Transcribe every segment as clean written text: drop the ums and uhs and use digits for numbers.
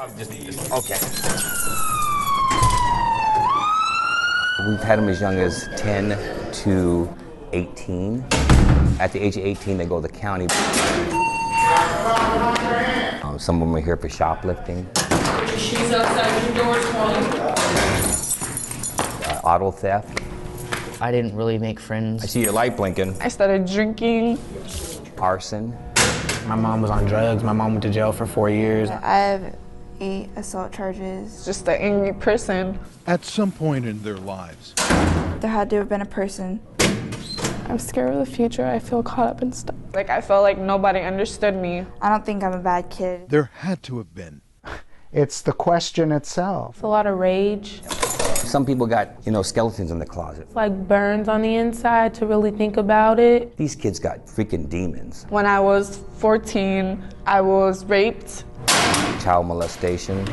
Okay. We've had them as young as 10 to 18. At the age of 18, they go to the county. Some of them are here for shoplifting. Shoes outside your door, 20. Auto theft. I didn't really make friends. I see your light blinking. I started drinking. Arson. My mom was on drugs. My mom went to jail for 4 years. I have 8 assault charges. Just an angry person. At some point in their lives, There had to have been a person. I'm scared of the future. I feel caught up in stuff. Like, I felt like nobody understood me. I don't think I'm a bad kid. there had to have been. It's the question itself. It's a lot of rage. Some people got, skeletons in the closet. It's like burns on the inside to really think about it. These kids got freaking demons. When I was 14, I was raped. Child molestation,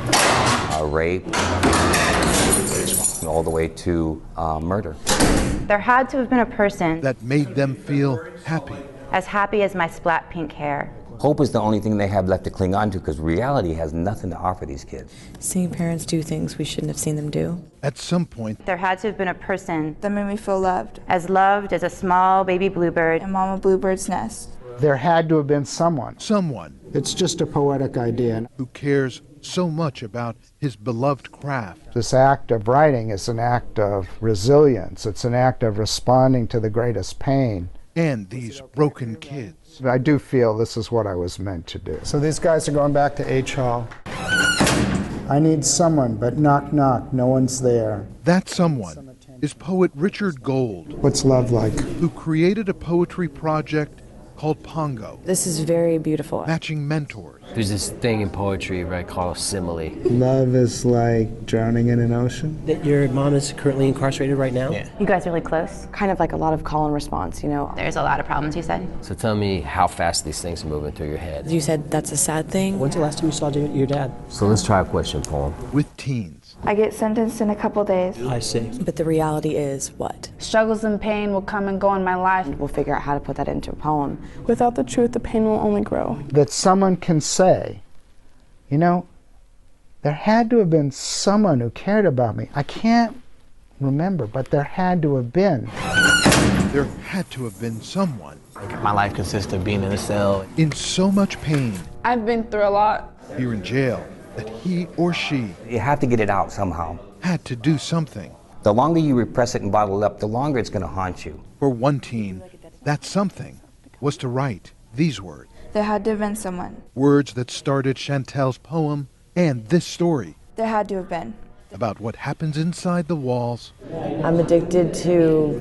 rape, all the way to murder. There had to have been a person That made them feel happy. as happy as my splat pink hair. Hope is the only thing they have left to cling on to because reality has nothing to offer these kids. Seeing parents do things we shouldn't have seen them do. At some point, There had to have been a person That made me feel loved. loved as a small baby bluebird. And Mama Bluebird's nest. There had to have been someone. someone It's just a poetic idea. who cares so much about his beloved craft. This act of writing is an act of resilience. It's an act of responding to the greatest pain. And these broken kids. I do feel this is what I was meant to do. So these guys are going back to H Hall. I need someone, but knock, knock, no one's there. That someone is poet Richard Gold, What's love like? who created a poetry project called Pongo, This is very beautiful. matching mentors. There's this thing in poetry, right, called simile. Love is like drowning in an ocean. That your mom is currently incarcerated right now? Yeah. You guys really close? Kind of like a lot of call and response, There's a lot of problems, you said? So tell me how fast these things are moving through your head. You said that's a sad thing. When's the last time you saw your dad? So let's try a question poem. With teens. I get sentenced in a couple days. I see. But the reality is what? Struggles and pain will come and go in my life. We'll figure out how to put that into a poem. Without the truth, the pain will only grow. That someone can say, there had to have been someone who cared about me. I can't remember, but there had to have been. There had to have been someone My life consists of being in a cell. in so much pain I've been through a lot. here in jail that he or she You have to get it out somehow. had to do something. The longer you repress it and bottle it up, the longer it's going to haunt you. For one teen, that something was to write these words. There had to have been someone. Words that started Chantel's poem and this story There had to have been. about what happens inside the walls I'm addicted to...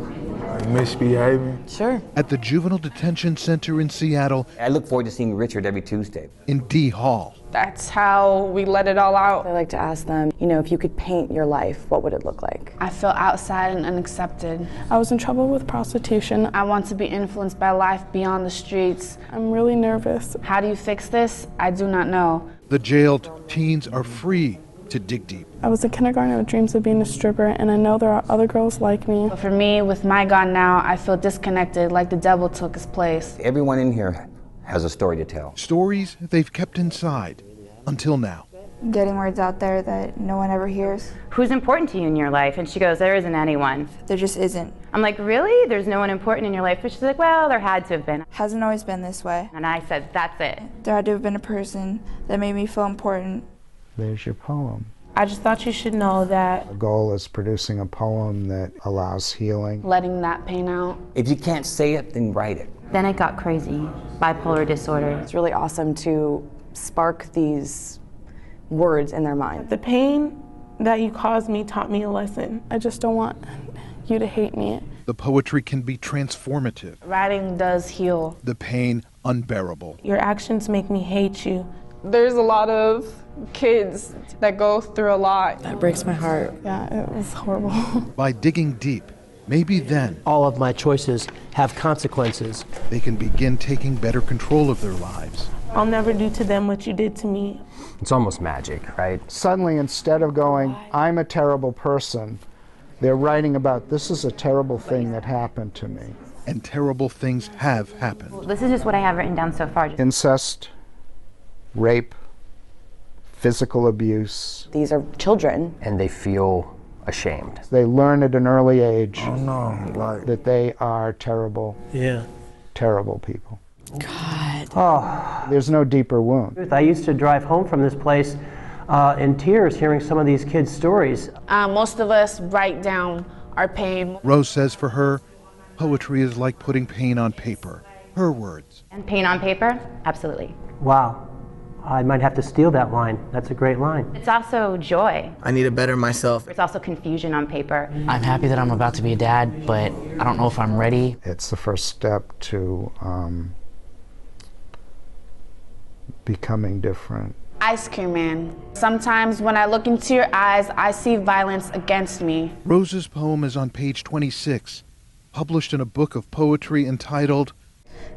Misbehaving. Sure. at the Juvenile Detention Center in Seattle I look forward to seeing Richard every Tuesday. in D Hall. That's how we let it all out. I like to ask them, if you could paint your life, what would it look like? I feel outside and unaccepted. I was in trouble with prostitution. I want to be influenced by life beyond the streets. I'm really nervous. How do you fix this? I do not know. The jailed teens are free to dig deep. I was in kindergarten with dreams of being a stripper, and I know there are other girls like me. But for me, with my God now, I feel disconnected, like the devil took his place. Everyone in here has a story to tell. Stories they've kept inside until now. Getting words out there that no one ever hears. Who's important to you in your life? And she goes, there isn't anyone. There just isn't. I'm like, really? There's no one important in your life? But she's like, well, there had to have been. Hasn't always been this way. And I said, that's it. There had to have been a person that made me feel important. There's your poem. I just thought you should know that The goal is producing a poem that allows healing. Letting that pain out. If you can't say it, then write it. Then it got crazy. Bipolar disorder. It's really awesome to spark these words in their mind. The pain that you caused me taught me a lesson. I just don't want you to hate me. The poetry can be transformative, Writing does heal. the pain unbearable. your actions make me hate you. There's a lot of kids that go through a lot. That breaks my heart. Yeah, it was horrible. By digging deep, maybe then All of my choices have consequences. they can begin taking better control of their lives. I'll never do to them what you did to me. It's almost magic, right? Suddenly, instead of going, I'm a terrible person, they're writing about, this is a terrible thing that happened to me. And terrible things have happened. This is just what I have written down so far. Incest, rape, physical abuse. These are children. And they feel ashamed. They learn at an early age that they are terrible, terrible people. God. Oh. There's no deeper wound. I used to drive home from this place in tears hearing some of these kids' stories. Most of us write down our pain. Rose says for her, poetry is like putting pain on paper. Her words. And pain on paper? Absolutely. Wow. I might have to steal that line. That's a great line. It's also joy. I need to better myself. It's also confusion on paper. I'm happy that I'm about to be a dad, but I don't know if I'm ready. It's the first step to becoming different. Ice Cream Man. Sometimes when I look into your eyes, I see violence against me. Rose's poem is on page 26, published in a book of poetry entitled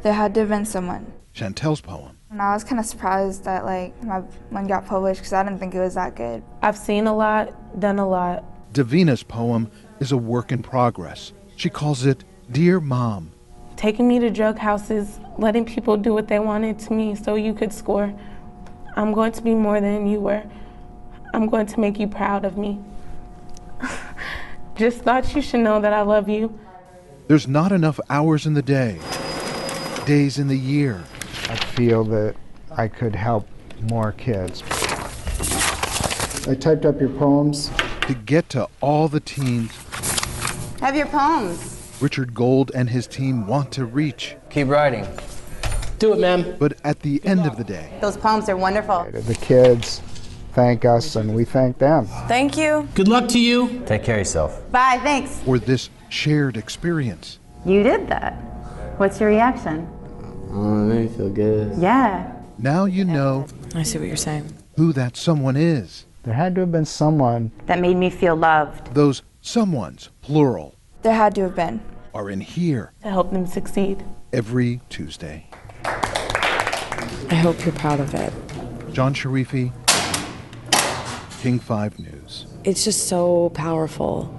There Had to Have Been Someone. Chantel's poem. And I was kind of surprised that my one got published because I didn't think it was that good. I've seen a lot, done a lot. Davina's poem is a work in progress. She calls it Dear Mom. Taking me to drug houses, letting people do what they wanted to me so you could score. I'm going to be more than you were. I'm going to make you proud of me. Just thought you should know that I love you. There's not enough hours in the day, days in the year. I feel that I could help more kids. I typed up your poems. To get to all the teens Have your poems. Richard Gold and his team want to reach. Keep writing. Do it, ma'am. But at the end of the day, Those poems are wonderful. The kids thank us and we thank them. Thank you. Good luck to you. Take care of yourself. Bye, thanks. for this shared experience, You did that. What's your reaction? It made me feel good. Yeah. now you know I see what you're saying. who that someone is. There had to have been someone. That made me feel loved. Those someones, plural, There had to have been. are in here To help them succeed. every Tuesday. I hope you're proud of it. John Sharify, King 5 News. It's just so powerful.